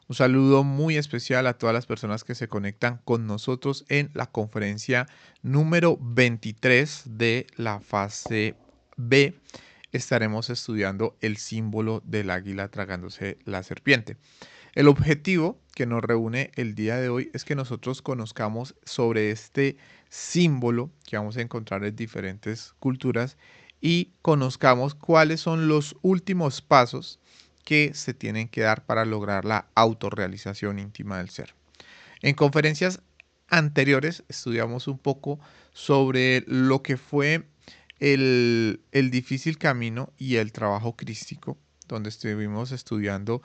Un saludo muy especial a todas las personas que se conectan con nosotros en la conferencia número 23 de la fase B. Estaremos estudiando el símbolo del águila tragándose la serpiente. El objetivo que nos reúne el día de hoy es que nosotros conozcamos sobre este símbolo que vamos a encontrar en diferentes culturas y conozcamos cuáles son los últimos pasos que se tienen que dar para lograr la autorrealización íntima del ser. En conferencias anteriores estudiamos un poco sobre lo que fue el difícil camino y el trabajo crístico, donde estuvimos estudiando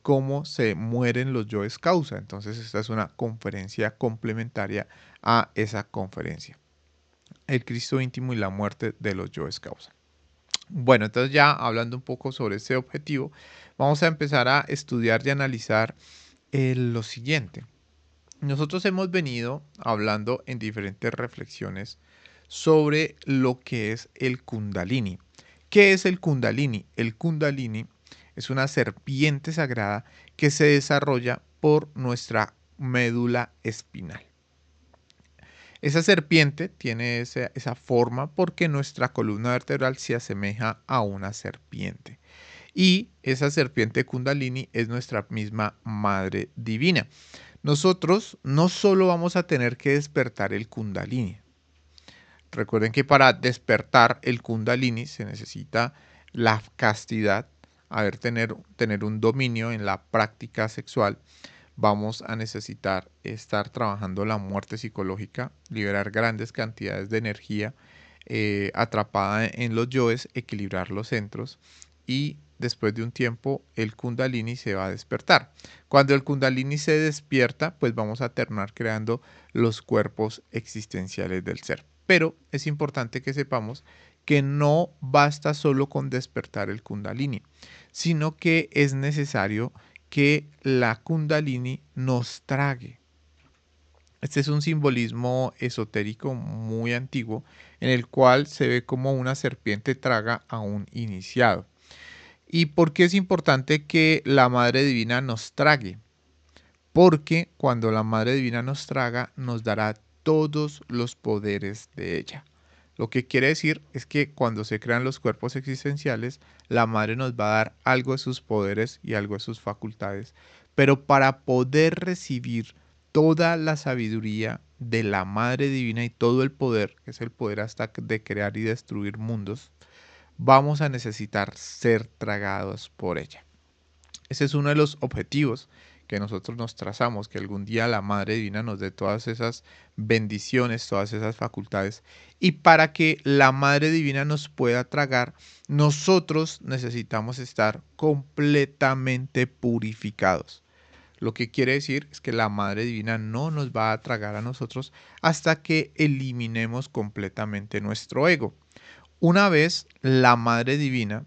cómo se mueren los yoes causa. Entonces esta es una conferencia complementaria a esa conferencia. El Cristo íntimo y la muerte de los yoes causa. Bueno, entonces ya hablando un poco sobre ese objetivo, vamos a empezar a estudiar y analizar lo siguiente. Nosotros hemos venido hablando en diferentes reflexiones sobre lo que es el Kundalini. ¿Qué es el Kundalini? El Kundalini es una serpiente sagrada que se desarrolla por nuestra médula espinal. Esa serpiente tiene esa forma porque nuestra columna vertebral se asemeja a una serpiente. Y esa serpiente Kundalini es nuestra misma madre divina. Nosotros no solo vamos a tener que despertar el Kundalini. Recuerden que para despertar el Kundalini se necesita la castidad, tener un dominio en la práctica sexual. Vamos a necesitar estar trabajando la muerte psicológica, liberar grandes cantidades de energía atrapada en los yoes, equilibrar los centros y después de un tiempo el Kundalini se va a despertar. Cuando el Kundalini se despierta, pues vamos a terminar creando los cuerpos existenciales del ser. Pero es importante que sepamos que no basta solo con despertar el Kundalini, sino que es necesario que la Kundalini nos trague. Este es un simbolismo esotérico muy antiguo en el cual se ve como una serpiente traga a un iniciado. ¿Y por qué es importante que la Madre Divina nos trague? Porque cuando la Madre Divina nos traga, nos dará todos los poderes de ella. Lo que quiere decir es que cuando se crean los cuerpos existenciales, la Madre nos va a dar algo de sus poderes y algo de sus facultades. Pero para poder recibir toda la sabiduría de la Madre Divina y todo el poder, que es el poder hasta de crear y destruir mundos, vamos a necesitar ser tragados por ella. Ese es uno de los objetivos que nosotros nos trazamos, que algún día la Madre Divina nos dé todas esas bendiciones, todas esas facultades. Y para que la Madre Divina nos pueda tragar, nosotros necesitamos estar completamente purificados. Lo que quiere decir es que la Madre Divina no nos va a tragar a nosotros hasta que eliminemos completamente nuestro ego. Una vez la Madre Divina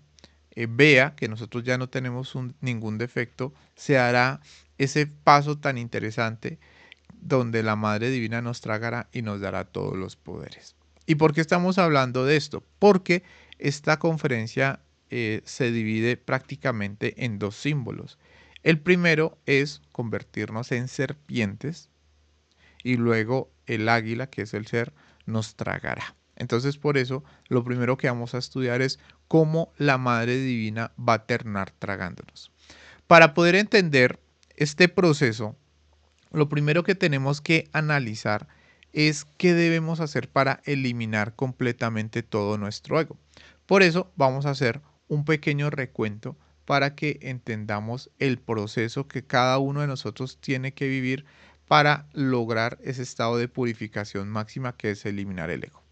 vea que nosotros ya no tenemos ningún defecto, se hará ese paso tan interesante donde la Madre Divina nos tragará y nos dará todos los poderes. ¿Y por qué estamos hablando de esto? Porque esta conferencia se divide prácticamente en dos símbolos. El primero es convertirnos en serpientes y luego el águila, que es el ser, nos tragará. Entonces, por eso, lo primero que vamos a estudiar es cómo la Madre Divina va a terminar tragándonos. Para poder entender este proceso, lo primero que tenemos que analizar es qué debemos hacer para eliminar completamente todo nuestro ego. Por eso vamos a hacer un pequeño recuento para que entendamos el proceso que cada uno de nosotros tiene que vivir para lograr ese estado de purificación máxima que es eliminar el ego.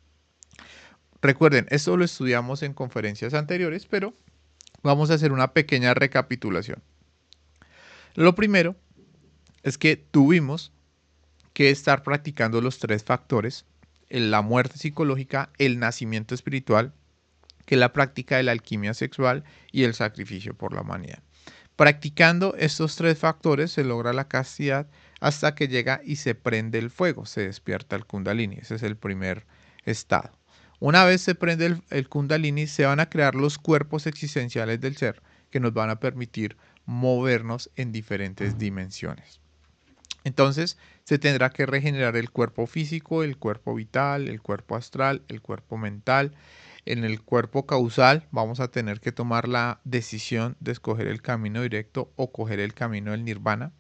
Recuerden, esto lo estudiamos en conferencias anteriores, pero vamos a hacer una pequeña recapitulación. Lo primero es que tuvimos que estar practicando los tres factores, la muerte psicológica, el nacimiento espiritual, que es la práctica de la alquimia sexual y el sacrificio por la humanidad. Practicando estos tres factores se logra la castidad hasta que llega y se prende el fuego, se despierta el Kundalini. Ese es el primer estado. Una vez se prende el Kundalini, se van a crear los cuerpos existenciales del ser que nos van a permitir movernos en diferentes dimensiones. Entonces, se tendrá que regenerar el cuerpo físico, el cuerpo vital, el cuerpo astral, el cuerpo mental. En el cuerpo causal vamos a tener que tomar la decisión de escoger el camino directo o coger el camino del nirvana.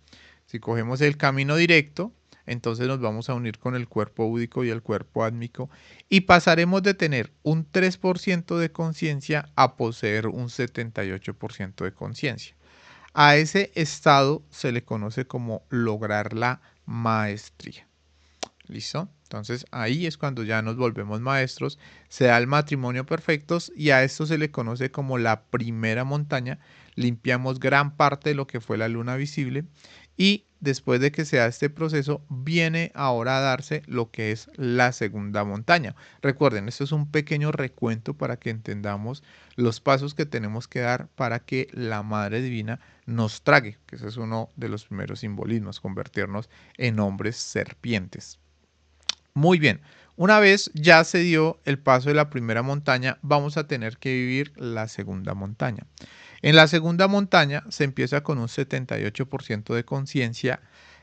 Si cogemos el camino directo, entonces nos vamos a unir con el cuerpo búdico y el cuerpo átmico y pasaremos de tener un 3% de conciencia a poseer un 78% de conciencia. A ese estado se le conoce como lograr la maestría. ¿Listo? Entonces ahí es cuando ya nos volvemos maestros, se da el matrimonio perfectos y a esto se le conoce como la primera montaña. Limpiamos gran parte de lo que fue la luna visible y después de que se da este proceso viene ahora a darse lo que es la segunda montaña. Recuerden, esto es un pequeño recuento para que entendamos los pasos que tenemos que dar para que la Madre Divina nos trague, que ese es uno de los primeros simbolismos, convertirnos en hombres serpientes. Muy bien, una vez ya se dio el paso de la primera montaña, vamos a tener que vivir la segunda montaña. En la segunda montaña se empieza con un 78% de conciencia,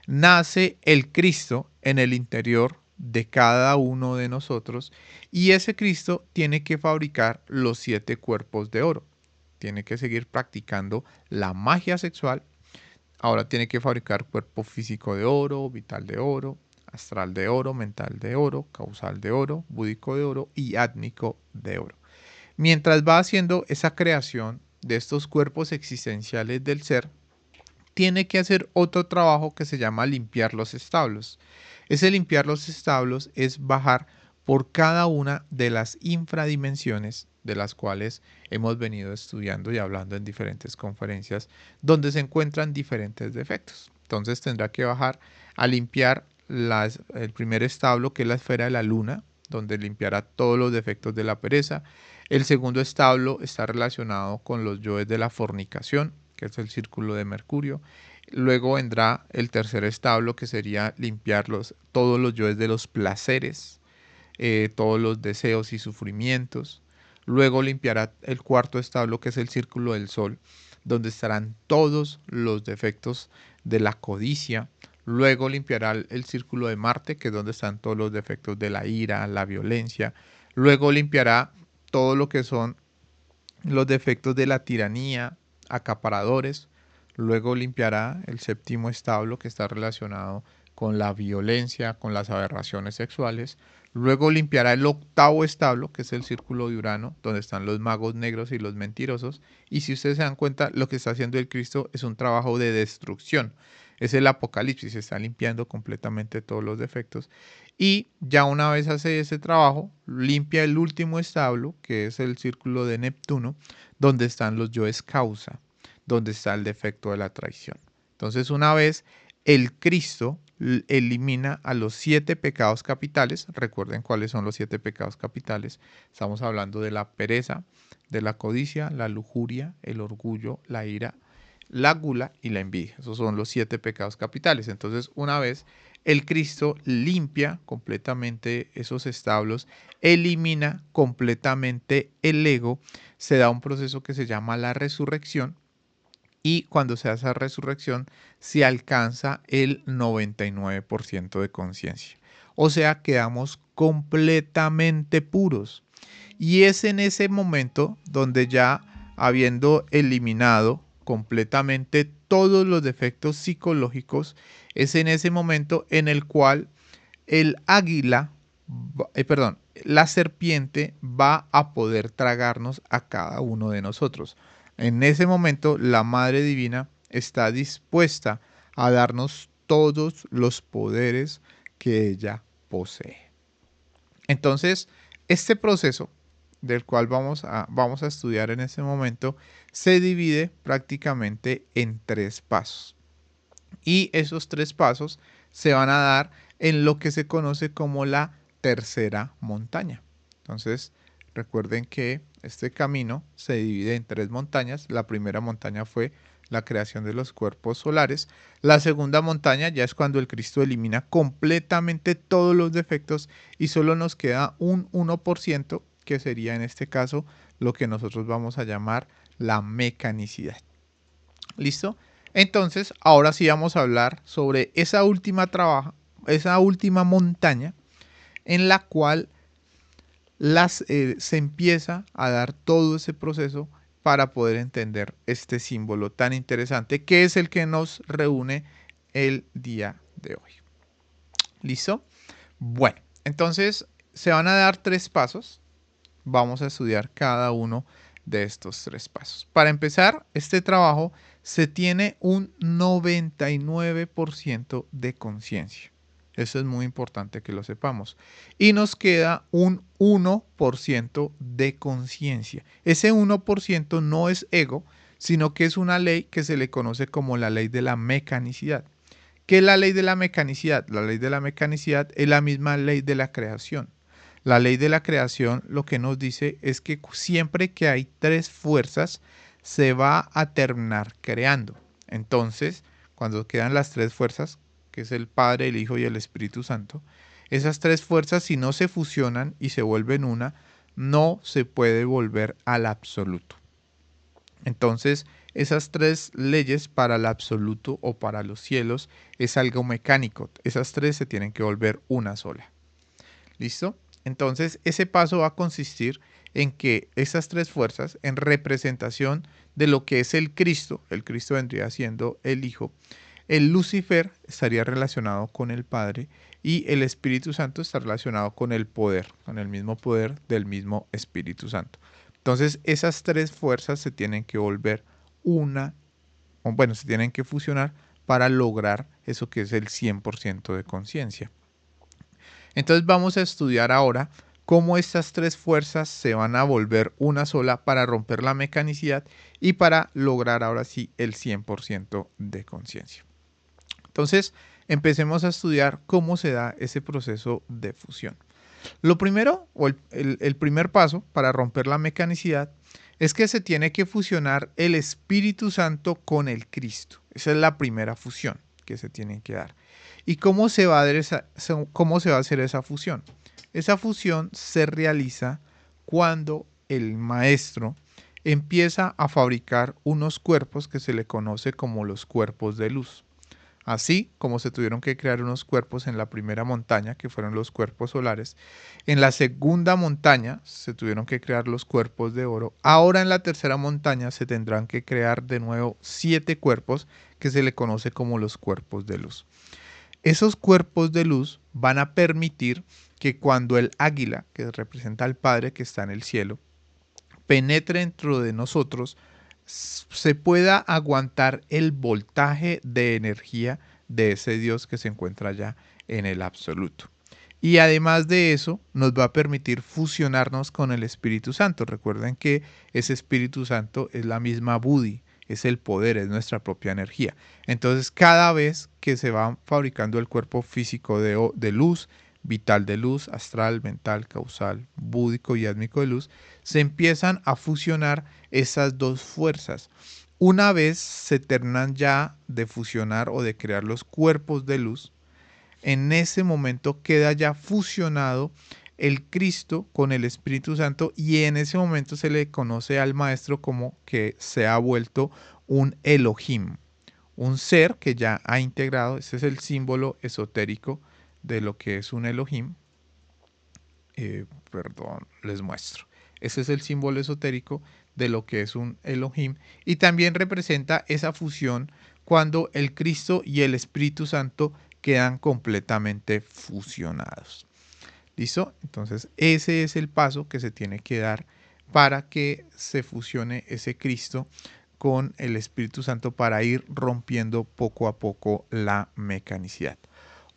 nace el Cristo en el interior de cada uno de nosotros y ese Cristo tiene que fabricar los 7 cuerpos de oro. Tiene que seguir practicando la magia sexual. Ahora tiene que fabricar cuerpo físico de oro, vital de oro, astral de oro, mental de oro, causal de oro, búdico de oro y átmico de oro. Mientras va haciendo esa creación de estos cuerpos existenciales del ser, tiene que hacer otro trabajo que se llama limpiar los establos. Ese limpiar los establos es bajar por cada una de las infradimensiones de las cuales hemos venido estudiando y hablando en diferentes conferencias, donde se encuentran diferentes defectos. Entonces tendrá que bajar a limpiar el primer establo, que es la esfera de la luna, donde limpiará todos los defectos de la pereza. El segundo establo está relacionado con los yoes de la fornicación, que es el círculo de Mercurio. Luego vendrá el tercer establo, que sería limpiar todos los yoes de los placeres, todos los deseos y sufrimientos. Luego limpiará el cuarto establo, que es el círculo del sol, donde estarán todos los defectos de la codicia. Luego limpiará el círculo de Marte, que es donde están todos los defectos de la ira, la violencia. Luego limpiará todo lo que son los defectos de la tiranía, acaparadores. Luego limpiará el séptimo establo, que está relacionado con la violencia, con las aberraciones sexuales. Luego limpiará el octavo establo, que es el círculo de Urano, donde están los magos negros y los mentirosos. Y si ustedes se dan cuenta, lo que está haciendo el Cristo es un trabajo de destrucción. Es el apocalipsis, se está limpiando completamente todos los defectos. Y ya una vez hace ese trabajo, limpia el último establo, que es el círculo de Neptuno, donde están los yoes causa, donde está el defecto de la traición. Entonces, una vez el Cristo elimina a los 7 pecados capitales, recuerden cuáles son los 7 pecados capitales, estamos hablando de la pereza, de la codicia, la lujuria, el orgullo, la ira, la gula y la envidia. Esos son los 7 pecados capitales. Entonces, una vez el Cristo limpia completamente esos establos, elimina completamente el ego, se da un proceso que se llama la resurrección y cuando se hace la resurrección se alcanza el 99% de conciencia. O sea, quedamos completamente puros. Y es en ese momento donde ya habiendo eliminado completamente todos los defectos psicológicos, es en ese momento en el cual el águila, la serpiente va a poder tragarnos a cada uno de nosotros. En ese momento la Madre Divina está dispuesta a darnos todos los poderes que ella posee. Entonces, este proceso del cual vamos a estudiar en este momento se divide prácticamente en 3 pasos. Y esos 3 pasos se van a dar en lo que se conoce como la tercera montaña. Entonces, recuerden que este camino se divide en 3 montañas. La primera montaña fue la creación de los cuerpos solares. La segunda montaña ya es cuando el Cristo elimina completamente todos los defectos y solo nos queda un 1%, que sería en este caso lo que nosotros vamos a llamar la mecanicidad. ¿Listo? Entonces, ahora sí vamos a hablar sobre esa última montaña en la cual se empieza a dar todo ese proceso para poder entender este símbolo tan interesante que es el que nos reúne el día de hoy. ¿Listo? Bueno, entonces se van a dar 3 pasos. Vamos a estudiar cada uno de estos 3 pasos. Para empezar, este trabajo se tiene un 99% de conciencia. Eso es muy importante que lo sepamos. Y nos queda un 1% de conciencia. Ese 1% no es ego, sino que es una ley que se le conoce como la ley de la mecanicidad. ¿Qué es la ley de la mecanicidad? La ley de la mecanicidad es la misma ley de la creación. La ley de la creación lo que nos dice es que siempre que hay 3 fuerzas, se va a terminar creando. Entonces, cuando quedan las 3 fuerzas, que es el Padre, el Hijo y el Espíritu Santo, esas 3 fuerzas, si no se fusionan y se vuelven una, no se puede volver al absoluto. Entonces, esas 3 leyes para el absoluto o para los cielos es algo mecánico. Esas 3 se tienen que volver una sola. ¿Listo? Entonces, ese paso va a consistir en que esas 3 fuerzas, en representación de lo que es el Cristo vendría siendo el Hijo, el Lucifer estaría relacionado con el Padre y el Espíritu Santo está relacionado con el poder, con el mismo poder del mismo Espíritu Santo. Entonces, esas 3 fuerzas se tienen que volver una, o bueno, se tienen que fusionar para lograr eso que es el 100% de conciencia. Entonces vamos a estudiar ahora cómo estas 3 fuerzas se van a volver una sola para romper la mecanicidad y para lograr ahora sí el 100% de conciencia. Entonces, empecemos a estudiar cómo se da ese proceso de fusión. Lo primero, o el primer paso para romper la mecanicidad, es que se tiene que fusionar el Espíritu Santo con el Cristo. Esa es la primera fusión que se tiene que dar. ¿Y cómo se va a hacer esa fusión? Esa fusión se realiza cuando el maestro empieza a fabricar unos cuerpos que se le conoce como los cuerpos de luz. Así como se tuvieron que crear unos cuerpos en la primera montaña, que fueron los cuerpos solares, en la segunda montaña se tuvieron que crear los cuerpos de oro. Ahora en la tercera montaña se tendrán que crear de nuevo 7 cuerpos que se le conoce como los cuerpos de luz. Esos cuerpos de luz van a permitir que cuando el águila, que representa al Padre que está en el cielo, penetre dentro de nosotros, se pueda aguantar el voltaje de energía de ese Dios que se encuentra allá en el absoluto. Y además de eso, nos va a permitir fusionarnos con el Espíritu Santo. Recuerden que ese Espíritu Santo es la misma Buddhi, es el poder, es nuestra propia energía. Entonces, cada vez que se va fabricando el cuerpo físico de luz, vital de luz, astral, mental, causal, búdico y átmico de luz, se empiezan a fusionar esas 2 fuerzas. Una vez se terminan ya de fusionar o de crear los cuerpos de luz, en ese momento queda ya fusionado el Cristo con el Espíritu Santo y en ese momento se le conoce al Maestro como que se ha vuelto un Elohim, un ser que ya ha integrado. Ese es el símbolo esotérico de lo que es un Elohim. Perdón, les muestro. Ese es el símbolo esotérico de lo que es un Elohim y también representa esa fusión cuando el Cristo y el Espíritu Santo quedan completamente fusionados. ¿Listo? Entonces ese es el paso que se tiene que dar para que se fusione ese Cristo con el Espíritu Santo para ir rompiendo poco a poco la mecanicidad.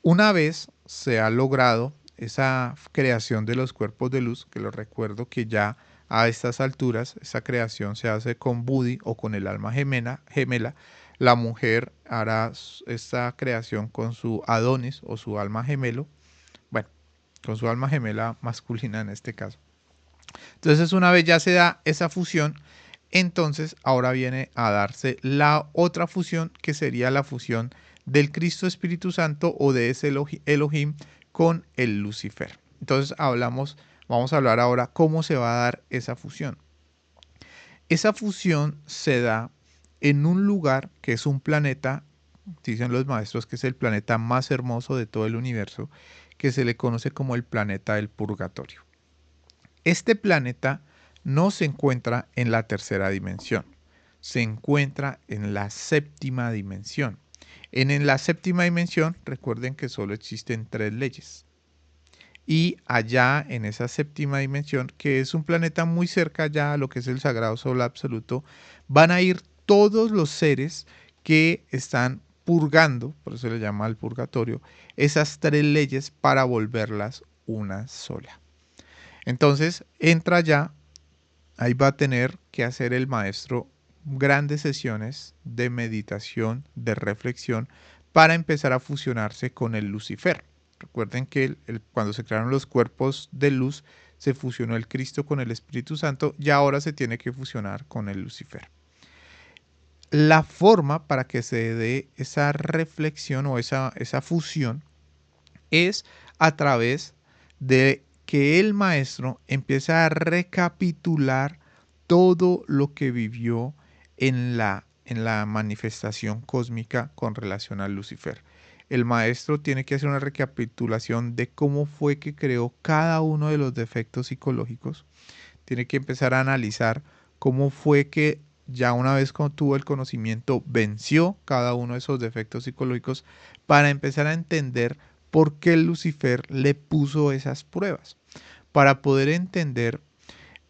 Una vez se ha logrado esa creación de los cuerpos de luz, que lo recuerdo que ya a estas alturas esa creación se hace con Buddhi o con el alma gemela. La mujer hará esta creación con su Adonis o su alma gemelo, bueno, con su alma gemela masculina en este caso. Entonces una vez ya se da esa fusión, entonces ahora viene a darse la otra fusión que sería la fusión del Cristo Espíritu Santo o de ese Elohim con el Lucifer. Entonces vamos a hablar ahora cómo se va a dar esa fusión. Esa fusión se da en un lugar que es un planeta, dicen los maestros que es el planeta más hermoso de todo el universo, que se le conoce como el planeta del purgatorio. Este planeta no se encuentra en la tercera dimensión, se encuentra en la séptima dimensión. En la séptima dimensión, recuerden que solo existen 3 leyes. Y allá en esa séptima dimensión, que es un planeta muy cerca ya a lo que es el sagrado sol absoluto, van a ir todos los seres que están purgando, por eso le llama al purgatorio, esas 3 leyes para volverlas una sola. Entonces entra ya, ahí va a tener que hacer el maestro grandes sesiones de meditación, de reflexión, para empezar a fusionarse con el Lucifer. Recuerden que cuando se crearon los cuerpos de luz, se fusionó el Cristo con el Espíritu Santo y ahora se tiene que fusionar con el Lucifer. La forma para que se dé esa reflexión o esa fusión es a través de que el maestro empieza a recapitular todo lo que vivió en la manifestación cósmica con relación a Lucifer. El maestro tiene que hacer una recapitulación de cómo fue que creó cada uno de los defectos psicológicos. Tiene que empezar a analizar cómo fue que ya una vez que tuvo el conocimiento venció cada uno de esos defectos psicológicos para empezar a entender por qué Lucifer le puso esas pruebas. Para poder entender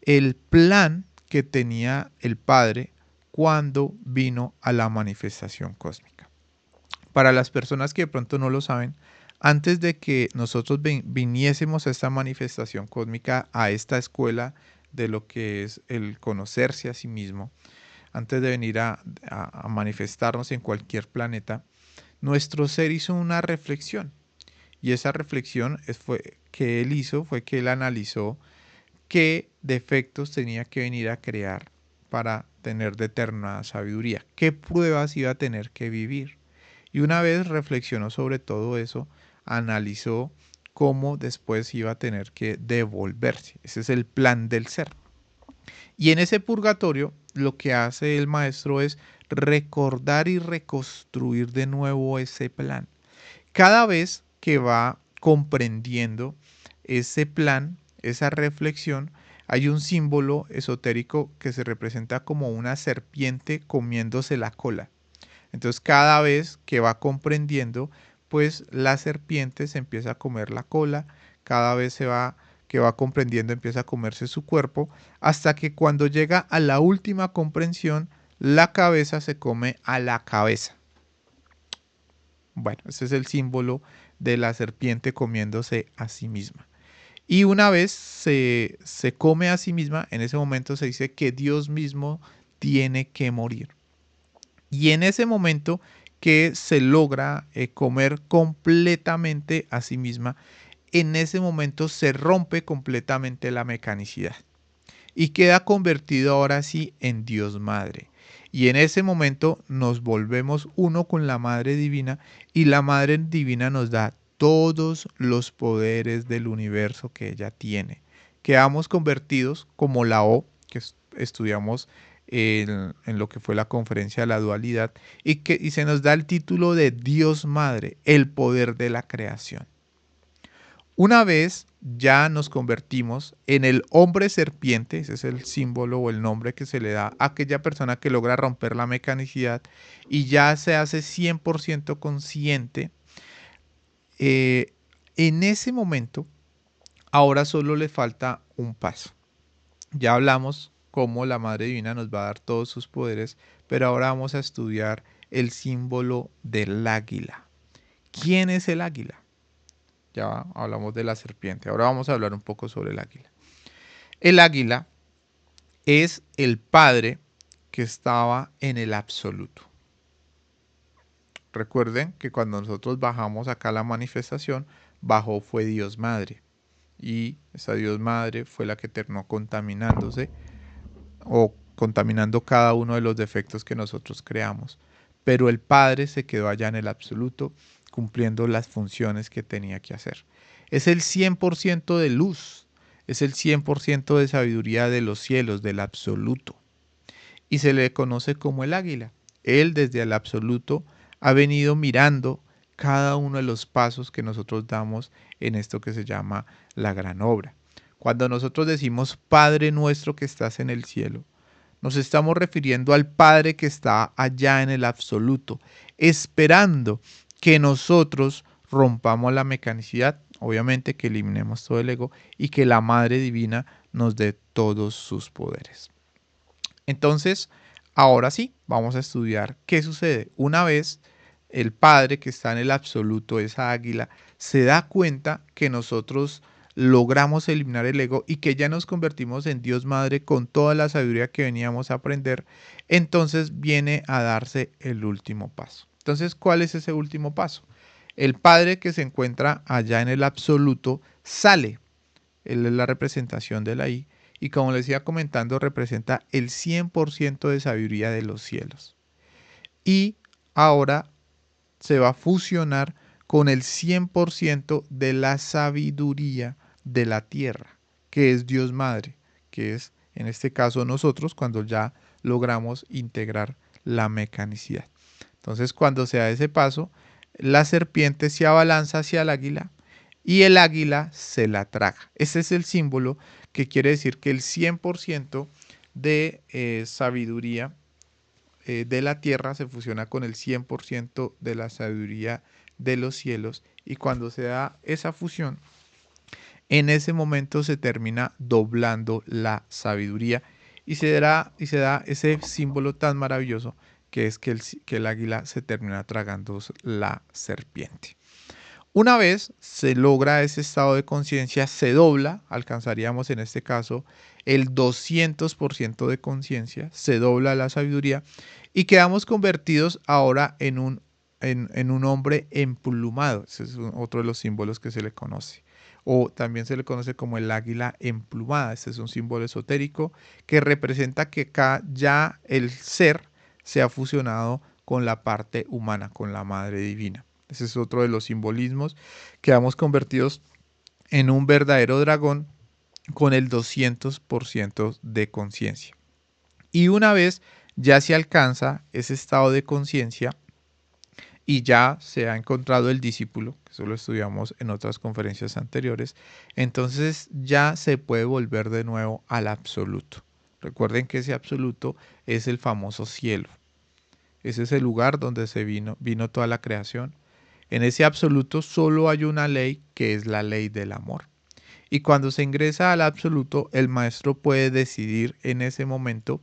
el plan que tenía el Padre cuando vino a la manifestación cósmica. Para las personas que de pronto no lo saben, antes de que nosotros viniésemos a esta manifestación cósmica, a esta escuela de lo que es el conocerse a sí mismo, antes de venir a manifestarnos en cualquier planeta, nuestro ser hizo una reflexión. Y esa reflexión que él hizo fue que él analizó qué defectos tenía que venir a crear para tener determinada sabiduría, qué pruebas iba a tener que vivir. Y una vez reflexionó sobre todo eso, analizó cómo después iba a tener que devolverse. Ese es el plan del ser. Y en ese purgatorio, lo que hace el maestro es recordar y reconstruir de nuevo ese plan. Cada vez que va comprendiendo ese plan, esa reflexión, hay un símbolo esotérico que se representa como una serpiente comiéndose la cola. Entonces cada vez que va comprendiendo, pues la serpiente se empieza a comer la cola, cada vez que va comprendiendo empieza a comerse su cuerpo, hasta que cuando llega a la última comprensión, la cabeza se come a la cabeza. Bueno, ese es el símbolo de la serpiente comiéndose a sí misma. Y una vez se come a sí misma, en ese momento se dice que Dios mismo tiene que morir. Y en ese momento que se logra comer completamente a sí misma, en ese momento se rompe completamente la mecanicidad y queda convertido ahora sí en Dios Madre. Y en ese momento nos volvemos uno con la Madre Divina y la Madre Divina nos da todos los poderes del universo que ella tiene. Quedamos convertidos como la O, que estudiamos en lo que fue la conferencia de la dualidad, y se nos da el título de Dios Madre, el poder de la creación. Una vez ya nos convertimos en el hombre serpiente, ese es el símbolo o el nombre que se le da a aquella persona que logra romper la mecanicidad y ya se hace 100% consciente, en ese momento ahora solo le falta un paso. Ya hablamos cómo la Madre Divina nos va a dar todos sus poderes, pero ahora vamos a estudiar el símbolo del águila. ¿Quién es el águila? Ya hablamos de la serpiente. Ahora vamos a hablar un poco sobre el águila. El águila es el Padre que estaba en el absoluto. Recuerden que cuando nosotros bajamos acá a la manifestación, bajó fue Dios Madre. Y esa Dios Madre fue la que terminó contaminándose o contaminando cada uno de los defectos que nosotros creamos. Pero el Padre se quedó allá en el absoluto, cumpliendo las funciones que tenía que hacer. Es el 100% de luz, es el 100% de sabiduría de los cielos, del absoluto. Y se le conoce como el águila. Él desde el absoluto ha venido mirando cada uno de los pasos que nosotros damos en esto que se llama la gran obra. Cuando nosotros decimos Padre nuestro que estás en el cielo, nos estamos refiriendo al Padre que está allá en el absoluto, esperando que nosotros rompamos la mecanicidad, obviamente que eliminemos todo el ego y que la Madre Divina nos dé todos sus poderes. Entonces, ahora sí, vamos a estudiar qué sucede. Una vez el Padre que está en el absoluto, esa águila, se da cuenta que nosotros logramos eliminar el ego y que ya nos convertimos en Dios Madre con toda la sabiduría que veníamos a aprender, entonces viene a darse el último paso. Entonces, ¿cuál es ese último paso? El Padre que se encuentra allá en el absoluto sale. Él es la representación de la I y como les iba comentando representa el 100% de sabiduría de los cielos. Y ahora se va a fusionar con el 100% de la sabiduría de la tierra, que es Dios Madre, que es en este caso nosotros cuando ya logramos integrar la mecanicidad. Entonces cuando se da ese paso, la serpiente se abalanza hacia el águila y el águila se la traga. Ese es el símbolo que quiere decir que el 100% de sabiduría de la tierra se fusiona con el 100% de la sabiduría de los cielos y cuando se da esa fusión, en ese momento se termina doblando la sabiduría y se da ese símbolo tan maravilloso que es que el águila se termina tragando la serpiente. Una vez se logra ese estado de conciencia, se dobla, alcanzaríamos en este caso el 200% de conciencia, se dobla la sabiduría y quedamos convertidos ahora en un hombre emplumado. Ese es otro de los símbolos que se le conoce. O también se le conoce como el águila emplumada. Este es un símbolo esotérico que representa que acá ya el ser se ha fusionado con la parte humana, con la Madre Divina. Ese es otro de los simbolismos. Quedamos convertidos en un verdadero dragón con el 200% de conciencia. Y una vez ya se alcanza ese estado de conciencia y ya se ha encontrado el discípulo, que eso lo estudiamos en otras conferencias anteriores, entonces ya se puede volver de nuevo al absoluto. Recuerden que ese absoluto es el famoso cielo. Ese es el lugar donde vino toda la creación. En ese absoluto solo hay una ley que es la ley del amor. Y cuando se ingresa al absoluto, el maestro puede decidir en ese momento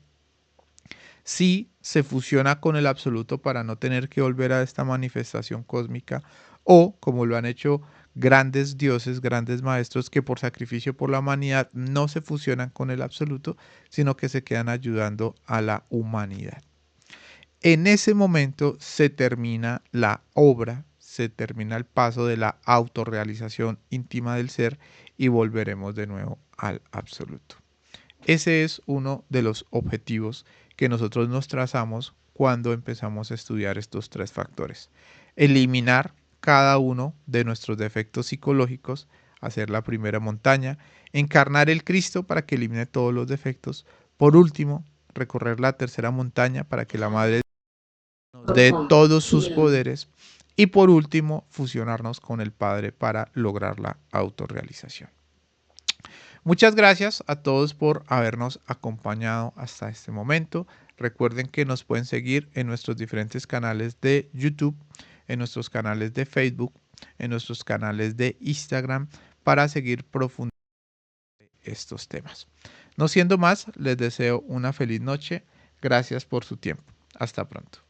si se fusiona con el absoluto para no tener que volver a esta manifestación cósmica o, como lo han hecho grandes dioses, grandes maestros que por sacrificio por la humanidad no se fusionan con el absoluto, sino que se quedan ayudando a la humanidad. En ese momento se termina la obra, se termina el paso de la autorrealización íntima del ser y volveremos de nuevo al absoluto. Ese es uno de los objetivos que nosotros nos trazamos cuando empezamos a estudiar estos tres factores. Eliminar cada uno de nuestros defectos psicológicos, hacer la primera montaña, encarnar el Cristo para que elimine todos los defectos. Por último, recorrer la tercera montaña para que la Madre de todos sus poderes y por último fusionarnos con el Padre para lograr la autorrealización. Muchas gracias a todos por habernos acompañado hasta este momento. Recuerden que nos pueden seguir en nuestros diferentes canales de YouTube, en nuestros canales de Facebook, en nuestros canales de Instagram para seguir profundizando estos temas. No siendo más, les deseo una feliz noche. Gracias por su tiempo. Hasta pronto.